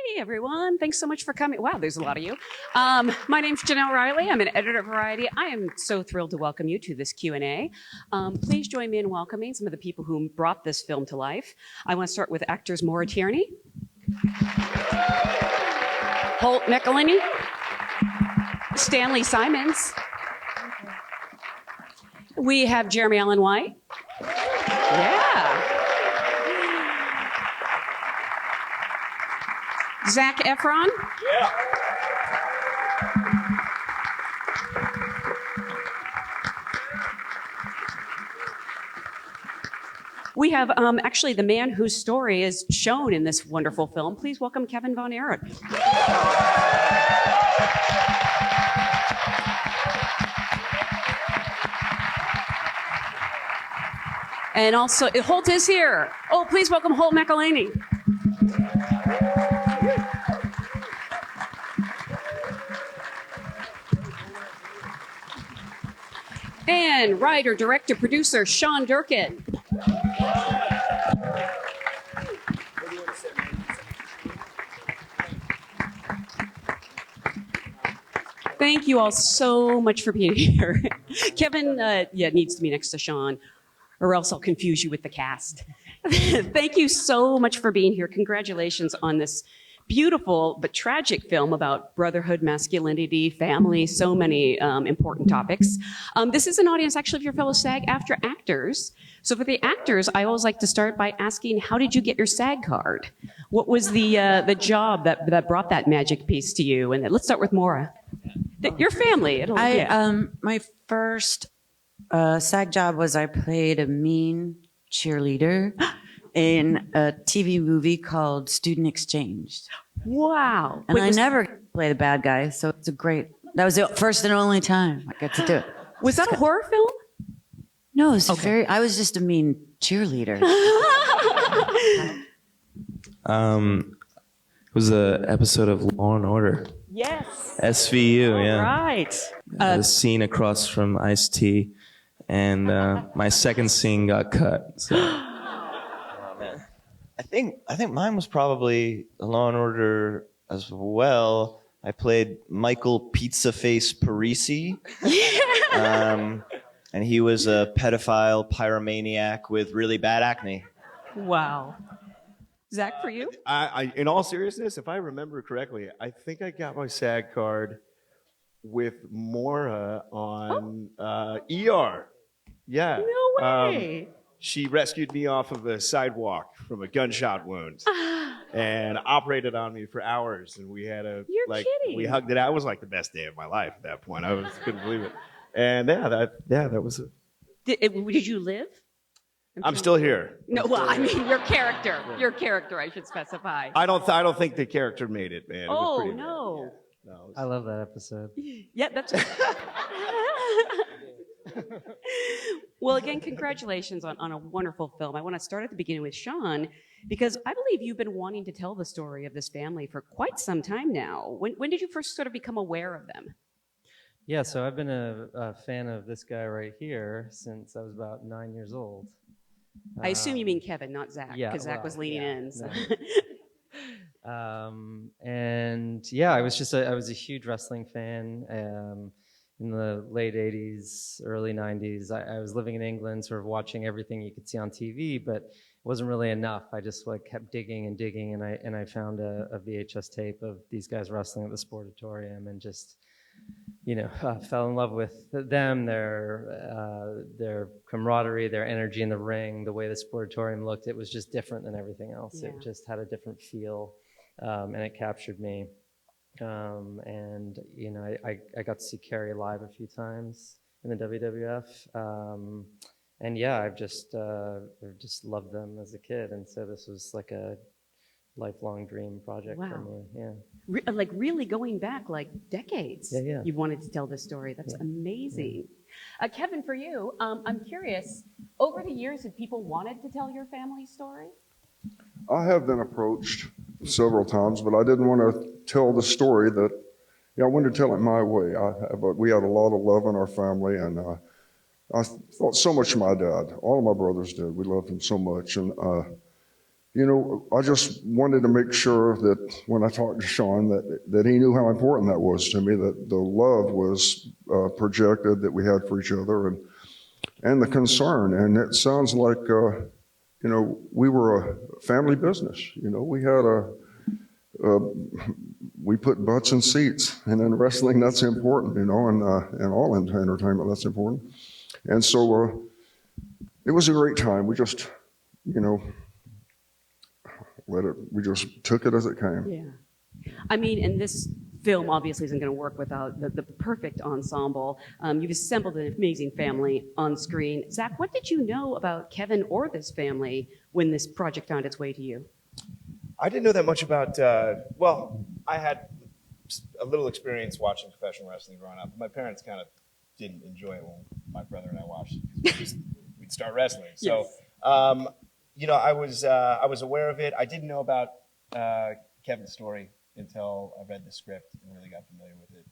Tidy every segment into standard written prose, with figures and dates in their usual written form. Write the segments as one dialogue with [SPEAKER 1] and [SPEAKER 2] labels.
[SPEAKER 1] Hey everyone, thanks so much for coming. Wow, there's a lot of you. My name's Janelle Riley. I'm an editor of Variety. I am so thrilled to welcome you to this Q&A. Please join me in welcoming some of the people who brought this film to life. I want to start with actors Maura Tierney, Holt McElhinney, Stanley Simons. We have Jeremy Allen White. Yeah. Zack Efron.
[SPEAKER 2] Yeah.
[SPEAKER 1] We have actually the man whose story is shown in this wonderful film. Please welcome Kevin Von Erich. And also, Holt is here. Oh, please welcome Holt McElhinney. And writer, director, producer, Sean Durkin. Thank you all so much for being here. Kevin needs to be next to Sean, or else I'll confuse you with the cast. Thank you so much for being here. Congratulations on this beautiful but tragic film about brotherhood, masculinity, family, so many important topics. This is an audience actually of your fellow SAG-AFTRA actors. So for the actors, I always like to start by asking, how did you get your SAG card? What was the job that brought that magic piece to you? And let's start with Maura. Your family.
[SPEAKER 3] My first SAG job was I played a mean cheerleader in a TV movie called Student Exchange.
[SPEAKER 1] Wow.
[SPEAKER 3] And I never play the bad guy, so it's that was the first and only time I got to do it.
[SPEAKER 1] Was that a horror film?
[SPEAKER 3] No, it was I was just a mean cheerleader.
[SPEAKER 2] It was an episode of Law and Order.
[SPEAKER 1] Yes.
[SPEAKER 2] SVU, yeah.
[SPEAKER 1] Right.
[SPEAKER 2] The scene across from Ice-T, and my second scene got cut. So.
[SPEAKER 4] I think mine was probably Law and Order as well. I played Michael Pizza Face Parisi. And he was a pedophile pyromaniac with really bad acne.
[SPEAKER 1] Wow. Zach, for you?
[SPEAKER 5] In all seriousness, if I remember correctly, I think I got my SAG card with Maura on ER. Yeah.
[SPEAKER 1] No way.
[SPEAKER 5] She rescued me off of a sidewalk from a gunshot wound and operated on me for hours. And we had
[SPEAKER 1] kidding.
[SPEAKER 5] We hugged it out. It was like the best day of my life at that point. I couldn't believe it. And that was it.
[SPEAKER 1] Did you live?
[SPEAKER 5] I'm still here.
[SPEAKER 1] No, well, I mean your character. Your character, I should specify.
[SPEAKER 5] I don't think the character made it, man. It was pretty
[SPEAKER 1] no.
[SPEAKER 5] bad. No,
[SPEAKER 6] I love that episode.
[SPEAKER 1] Yeah, that's. Well, again, congratulations on a wonderful film. I want to start at the beginning with Sean, because I believe you've been wanting to tell the story of this family for quite some time now. When did you first sort of become aware of them?
[SPEAKER 6] Yeah, so I've been a fan of this guy right here since I was about 9 years old.
[SPEAKER 1] I assume you mean Kevin, not Zach, because Zach was leaning in. So.
[SPEAKER 6] No. And yeah, I was a huge wrestling fan. In the late 80s, early 90s, I was living in England, sort of watching everything you could see on TV, but it wasn't really enough. I just kept digging and digging, and I found a VHS tape of these guys wrestling at the Sportatorium, and just fell in love with them, their camaraderie, their energy in the ring, the way the Sportatorium looked. It was just different than everything else. Yeah. It just had a different feel, and it captured me. And I got to see Kerry live a few times in the WWF. And yeah, I've just loved them as a kid, and so this was like a lifelong dream project for me. Yeah.
[SPEAKER 1] Really going back decades.
[SPEAKER 6] Yeah.
[SPEAKER 1] You wanted to tell this story. That's amazing. Yeah. Kevin, for you, I'm curious. Over the years, have people wanted to tell your family story?
[SPEAKER 7] I have been approached several times, but I didn't want to tell the story I wanted to tell it my way. We had a lot of love in our family, and I thought so much of my dad. All of my brothers did. We loved him so much. And I just wanted to make sure that when I talked to Sean, that he knew how important that was to me, that the love was projected that we had for each other, and the concern. And it sounds like, we were a family business. We had we put butts in seats, and in wrestling, that's important, and all entertainment, that's important. And so it was a great time. We just, we just took it as it came.
[SPEAKER 1] Yeah. I mean, and this film obviously isn't going to work without the perfect ensemble. You've assembled an amazing family on screen. Zack, what did you know about Kevin or this family when this project found its way to you?
[SPEAKER 8] I didn't know that much about, I had a little experience watching professional wrestling growing up. My parents kind of didn't enjoy it when my brother and I watched it because we'd start wrestling. So, I was aware of it. I didn't know about Kevin's story until I read the script and really got familiar with it.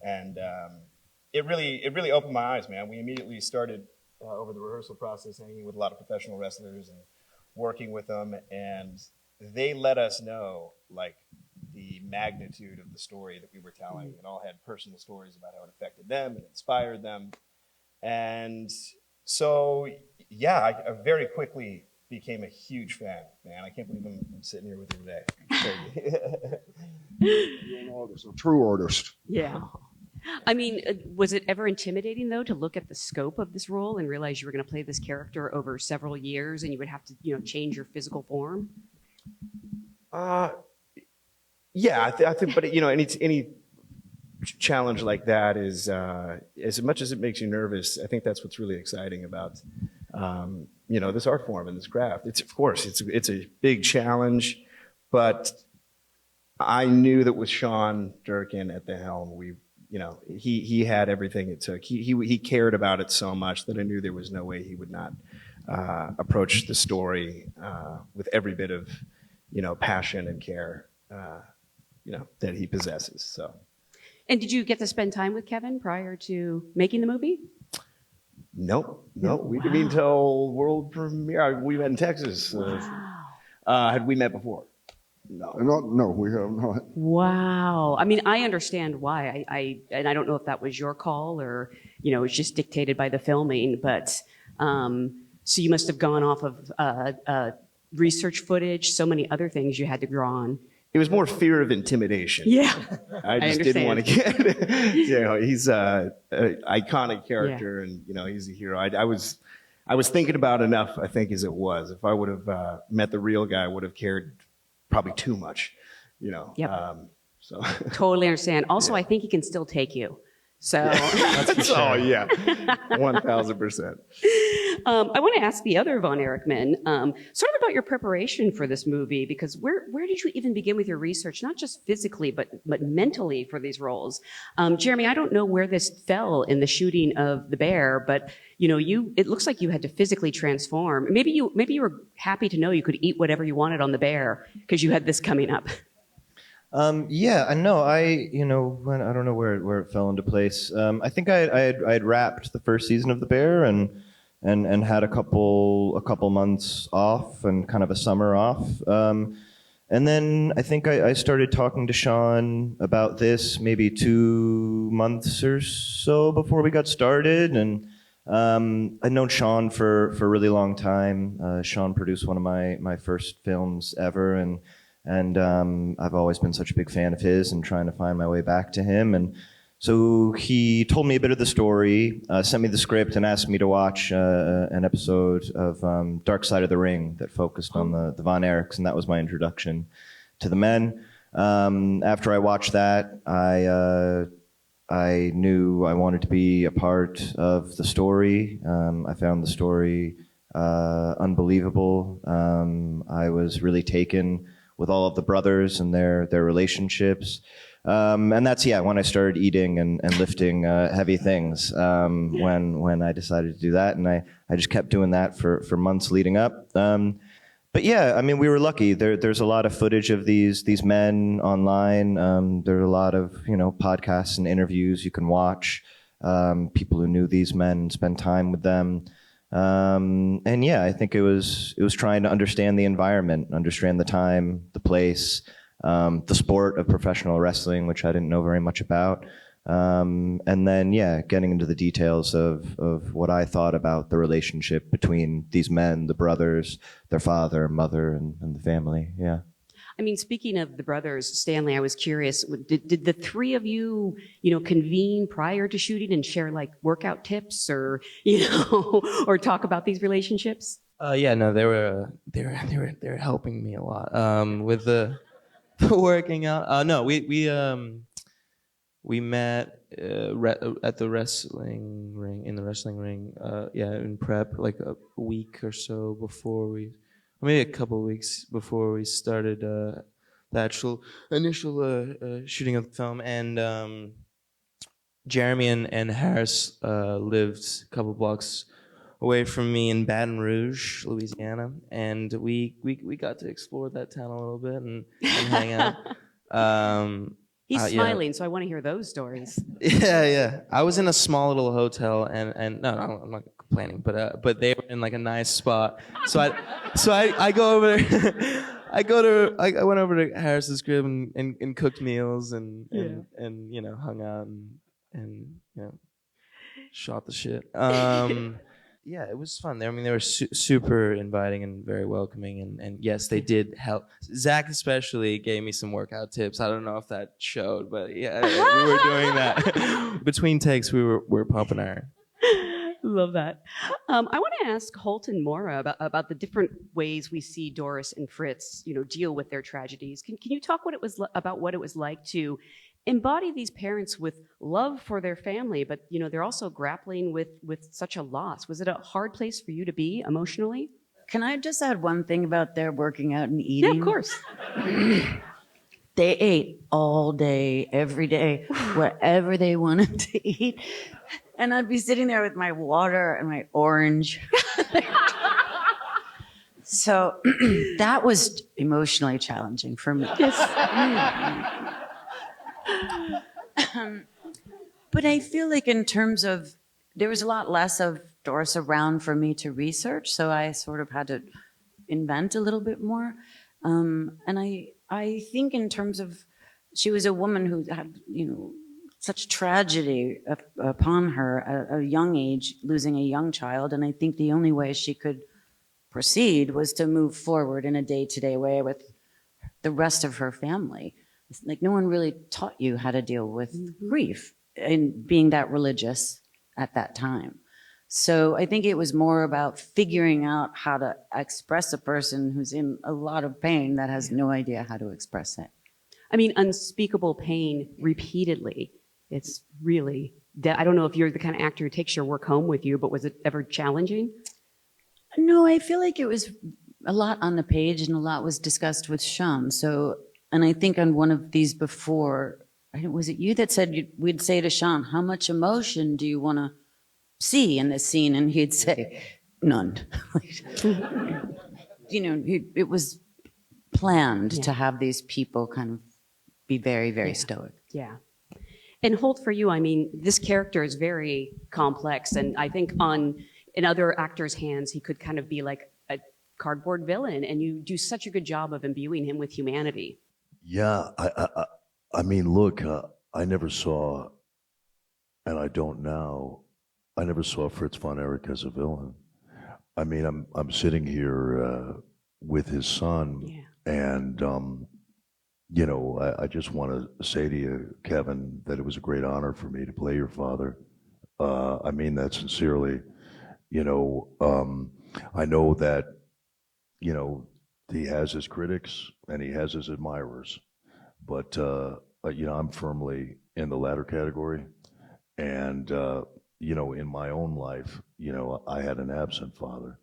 [SPEAKER 8] And it really opened my eyes, man. We immediately started over the rehearsal process hanging with a lot of professional wrestlers and working with them, and they let us know like the magnitude of the story that we were telling. It all had personal stories about how it affected them and inspired them. And so, I very quickly became a huge fan, man. I can't believe I'm sitting here with you today.
[SPEAKER 7] You're an artist, a true artist.
[SPEAKER 1] Yeah. I mean, was it ever intimidating, though, to look at the scope of this role and realize you were going to play this character over several years and you would have to, change your physical form?
[SPEAKER 8] I think, but any challenge like that is, as much as it makes you nervous, I think that's what's really exciting about, this art form and this craft. It's a big challenge, but I knew that with Sean Durkin at the helm, he had everything it took. He cared about it so much that I knew there was no way he would not approach the story with every bit of, passion and care, that he possesses. So.
[SPEAKER 1] And did you get to spend time with Kevin prior to making the movie?
[SPEAKER 8] No. We didn't meet until world premiere. We met in Texas. Had we met before? No.
[SPEAKER 7] No, we have not.
[SPEAKER 1] Wow. I mean, I understand why. And I don't know if that was your call or, it's just dictated by the filming, but so you must have gone off of research footage, so many other things you had to draw on.
[SPEAKER 8] It was more fear of intimidation.
[SPEAKER 1] Yeah.
[SPEAKER 8] I just didn't want to get, he's an iconic character and, he's a hero. I was thinking about enough, I think, as it was. If I would have met the real guy, I would have cared probably too much,
[SPEAKER 1] Yep.
[SPEAKER 8] So
[SPEAKER 1] Totally understand. Also, I think he can still take you. So.
[SPEAKER 8] That's for sure. Oh, yeah. 1,000%.
[SPEAKER 1] I want to ask the other Von Erichman sort of about your preparation for this movie, because where did you even begin with your research, not just physically, but mentally for these roles? Jeremy, I don't know where this fell in the shooting of The Bear, but it looks like you had to physically transform. Maybe you were happy to know you could eat whatever you wanted on The Bear because you had this coming up.
[SPEAKER 2] I know. I don't know where it fell into place. I think I had wrapped the first season of The Bear and had a couple months off and kind of a summer off. And then I think I started talking to Sean about this maybe 2 months or so before we got started. And I'd known Sean for a really long time. Sean produced one of my first films ever, and I've always been such a big fan of his and trying to find my way back to him. And so he told me a bit of the story, sent me the script, and asked me to watch an episode of Dark Side of the Ring that focused on the Von Erichs, and that was my introduction to the men. After I watched that, I knew I wanted to be a part of the story. I found the story unbelievable. I was really taken with all of the brothers and their relationships. And that's, when I started eating and lifting heavy things when I decided to do that. And I just kept doing that for months leading up. But we were lucky. There's a lot of footage of these men online. There are a lot of, podcasts and interviews you can watch. People who knew these men, spend time with them. And yeah, I think it was trying to understand the environment, understand the time, the place, the sport of professional wrestling, which I didn't know very much about. And then, yeah, getting into the details of what I thought about the relationship between these men, the brothers, their father, mother, and the family. Yeah.
[SPEAKER 1] I mean, speaking of the brothers, Stanley, I was curious, did the three of you, convene prior to shooting and share like workout tips or, or talk about these relationships?
[SPEAKER 9] Yeah, no, they were helping me a lot with the the working out. No, we met at the wrestling ring in the wrestling ring. Yeah, in prep, like a week or so before maybe a couple of weeks before we started the actual initial shooting of the film. And Jeremy and Harris lived a couple blocks away from me in Baton Rouge, Louisiana, and we got to explore that town a little bit and hang out.
[SPEAKER 1] He's
[SPEAKER 9] Yeah.
[SPEAKER 1] smiling, so I want to hear those stories.
[SPEAKER 9] Yeah. I was in a small little hotel, and no, I'm not complaining, but they were in like a nice spot. So I go over there. I went over to Harris's crib and cooked meals and hung out and shot the shit. Yeah, it was fun. I mean, they were super inviting and very welcoming, and yes, they did help. Zack especially gave me some workout tips. I don't know if that showed, but yeah, we were doing that. Between takes, we were pumping iron.
[SPEAKER 1] Love that. I want to ask Holt and Maura about the different ways we see Doris and Fritz, deal with their tragedies. Can you talk about what it was like to embody these parents with love for their family, but they're also grappling with such a loss? Was it a hard place for you to be emotionally?
[SPEAKER 3] Can I just add one thing about their working out and eating?
[SPEAKER 1] Yeah, of course.
[SPEAKER 3] They ate all day, every day, whatever they wanted to eat. And I'd be sitting there with my water and my orange. So that was emotionally challenging for me. But I feel like in terms of, there was a lot less of Doris around for me to research, so I sort of had to invent a little bit more. And I think in terms of, she was a woman who had, such tragedy upon her at a young age, losing a young child, and I think the only way she could proceed was to move forward in a day-to-day way with the rest of her family. Like, no one really taught you how to deal with grief and being that religious at that time. So I think it was more about figuring out how to express a person who's in a lot of pain that has no idea how to express it.
[SPEAKER 1] I mean, unspeakable pain repeatedly. It's really, I don't know if you're the kind of actor who takes your work home with you, but was it ever challenging?
[SPEAKER 3] No, I feel like it was a lot on the page and a lot was discussed with Sean. So, and I think on one of these before, was it you that said we'd say to Sean, how much emotion do you want to see in this scene? And he'd say, none. It was planned to have these people kind of be very, very stoic.
[SPEAKER 1] Yeah. And Holt, for you, I mean, this character is very complex, and I think in other actors' hands, he could kind of be like a cardboard villain, and you do such a good job of imbuing him with humanity.
[SPEAKER 10] Yeah, I mean, look, I never saw, and I don't now, I never saw Fritz von Erich as a villain. I mean, I'm sitting here with his son, and I just want to say to you, Kevin, that it was a great honor for me to play your father. I mean that sincerely. I know that, he has his critics and he has his admirers, but, I'm firmly in the latter category. And, in my own life, I had an absent father.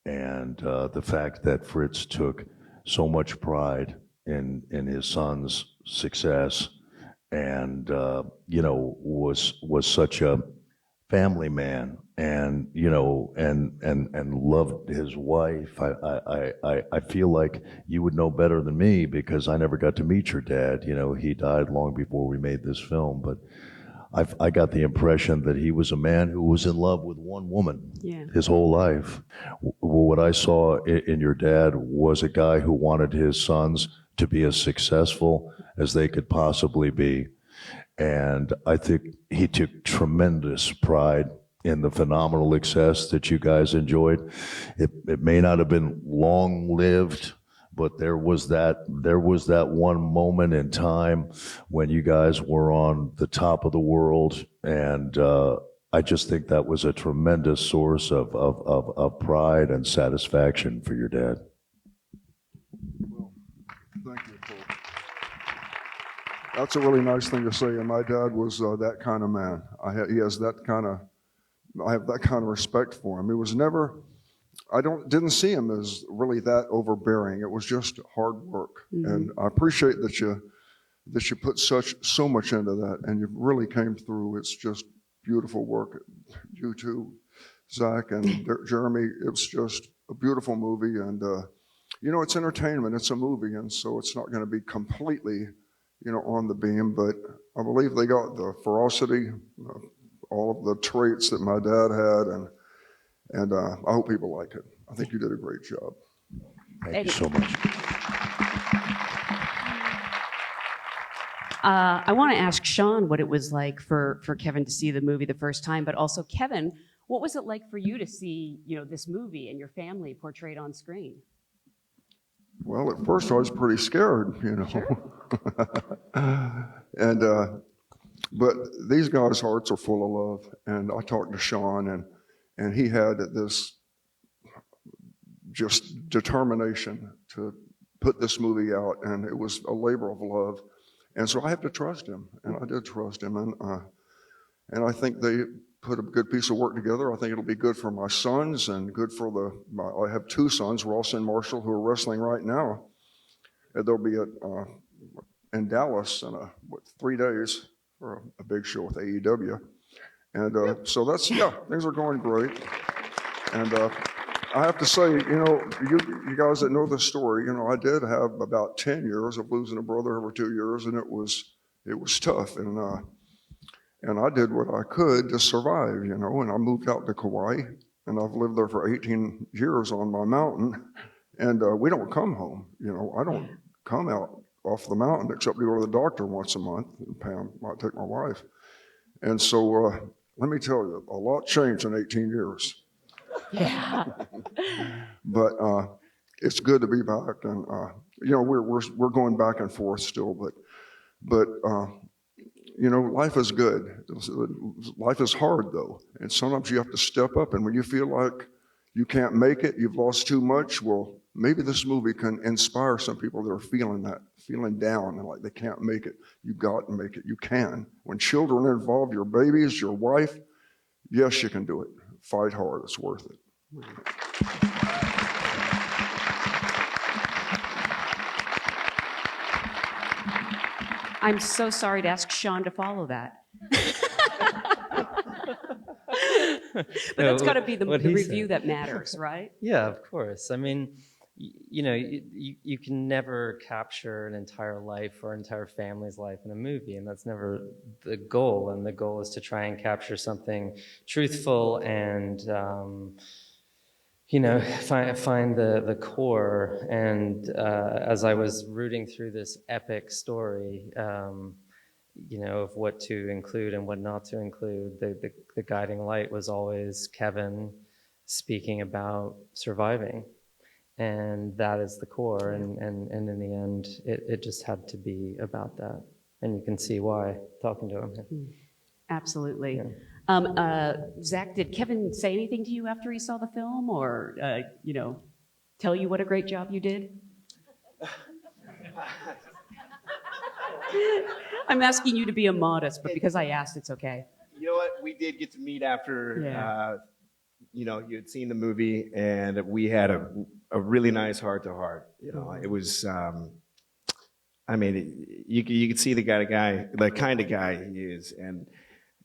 [SPEAKER 10] And the fact that Fritz took so much pride in his son's success and, was such a family man and, and loved his wife. I feel like you would know better than me because I never got to meet your dad. He died long before we made this film, but I got the impression that he was a man who was in love with one woman
[SPEAKER 1] Yeah.
[SPEAKER 10] his whole life. What I saw in your dad was a guy who wanted his sons to be as successful as they could possibly be. And I think he took tremendous pride in the phenomenal success that you guys enjoyed. It may not have been long-lived, but there was that one moment in time when you guys were on the top of the world, and I just think that was a tremendous source of pride and satisfaction for your dad.
[SPEAKER 7] Well, thank you, Paul. That's a really nice thing to say, and my dad was that kind of man. I have that kind of respect for him. It was never, didn't see him as really that overbearing. It was just hard work, and I appreciate that you put so much into that, and you really came through. It's just beautiful work. You too, Zack and Jeremy. It's just a beautiful movie, and it's entertainment. It's a movie, and so it's not going to be completely, on the beam. But I believe they got the ferocity, all of the traits that my dad had, and I hope people like it. I think you did a great job.
[SPEAKER 10] Thank you so much.
[SPEAKER 1] I want to ask Sean what it was like for Kevin to see the movie the first time, but also Kevin, what was it like for you to see, this movie and your family portrayed on screen?
[SPEAKER 7] Well, at first I was pretty scared,
[SPEAKER 1] Sure.
[SPEAKER 7] But these guys' hearts are full of love, and I talked to Sean, and he had this just determination to put this movie out, and it was a labor of love, and so I have to trust him, and I did trust him, and I think they put a good piece of work together. I think it'll be good for my sons and good for I have two sons, Ross and Marshall, who are wrestling right now. And they'll be in Dallas in 3 days for a big show with AEW. And so things are going great. And I have to say, you guys that know the story, I did have about 10 years of losing a brother over 2 years, and it was tough. And I did what I could to survive, and I moved out to Kauai, and I've lived there for 18 years on my mountain, and we don't come home. I don't come out off the mountain except to go to the doctor once a month, and Pam might take my wife. And so let me tell you, a lot changed in 18 years.
[SPEAKER 1] Yeah.
[SPEAKER 7] But it's good to be back, and we're going back and forth still, but life is good. Life is hard, though. And sometimes you have to step up. And when you feel like you can't make it, you've lost too much, well, maybe this movie can inspire some people that are feeling down and like they can't make it. You got to make it. You can. When children are involved, your babies, your wife, yes, you can do it. Fight hard. It's worth it.
[SPEAKER 1] I'm so sorry to ask Sean to follow that. But that's got to be the review that matters, right?
[SPEAKER 6] Yeah, of course. I mean, you can never capture an entire life or entire family's life in a movie, and that's never the goal. And the goal is to try and capture something truthful and find the core. And as I was rooting through this epic story, of what to include and what not to include, the guiding light was always Kevin speaking about surviving. And that is the core. And in the end, it just had to be about that. And you can see why, talking to him.
[SPEAKER 1] Absolutely.
[SPEAKER 6] Yeah.
[SPEAKER 1] Zack, did Kevin say anything to you after he saw the film, or tell you what a great job you did? I'm asking you to be immodest, but because I asked, it's okay.
[SPEAKER 8] You know what? We did get to meet after, you had seen the movie, and we had a really nice heart-to-heart. It was, you could see the kind of guy he is, and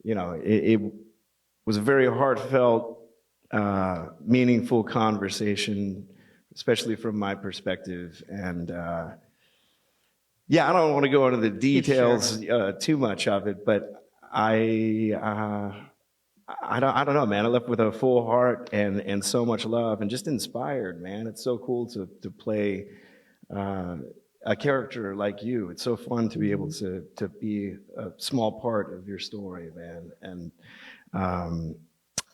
[SPEAKER 8] it was a very heartfelt, meaningful conversation, especially from my perspective. And I don't want to go into the details too much of it, but
[SPEAKER 5] I don't know, man. I left with a full heart and so much love and just inspired, man. It's so cool to play a character like you. It's so fun to be able to be a small part of your story, man. And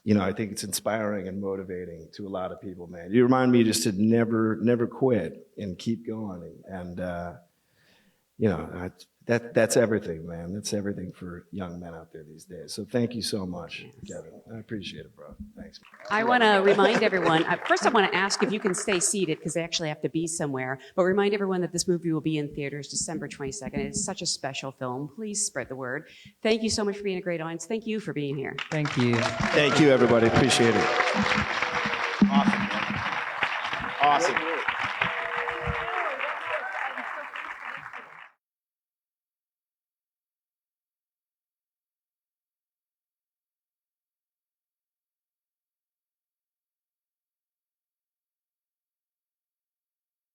[SPEAKER 5] you know, I think it's inspiring and motivating to a lot of people, man. You remind me just to never quit and keep going. And you know, that's everything, man. That's everything for young men out there these days. So thank you so much, Kevin. I appreciate it, bro. Thanks.
[SPEAKER 1] I want to remind everyone, first I want to ask if you can stay seated because they actually have to be somewhere, but remind everyone that this movie will be in theaters December 22nd. It's such a special film. Please spread the word. Thank you so much for being a great audience. Thank you for being here.
[SPEAKER 6] Thank you.
[SPEAKER 5] Thank you, everybody. Appreciate it. Awesome. Awesome.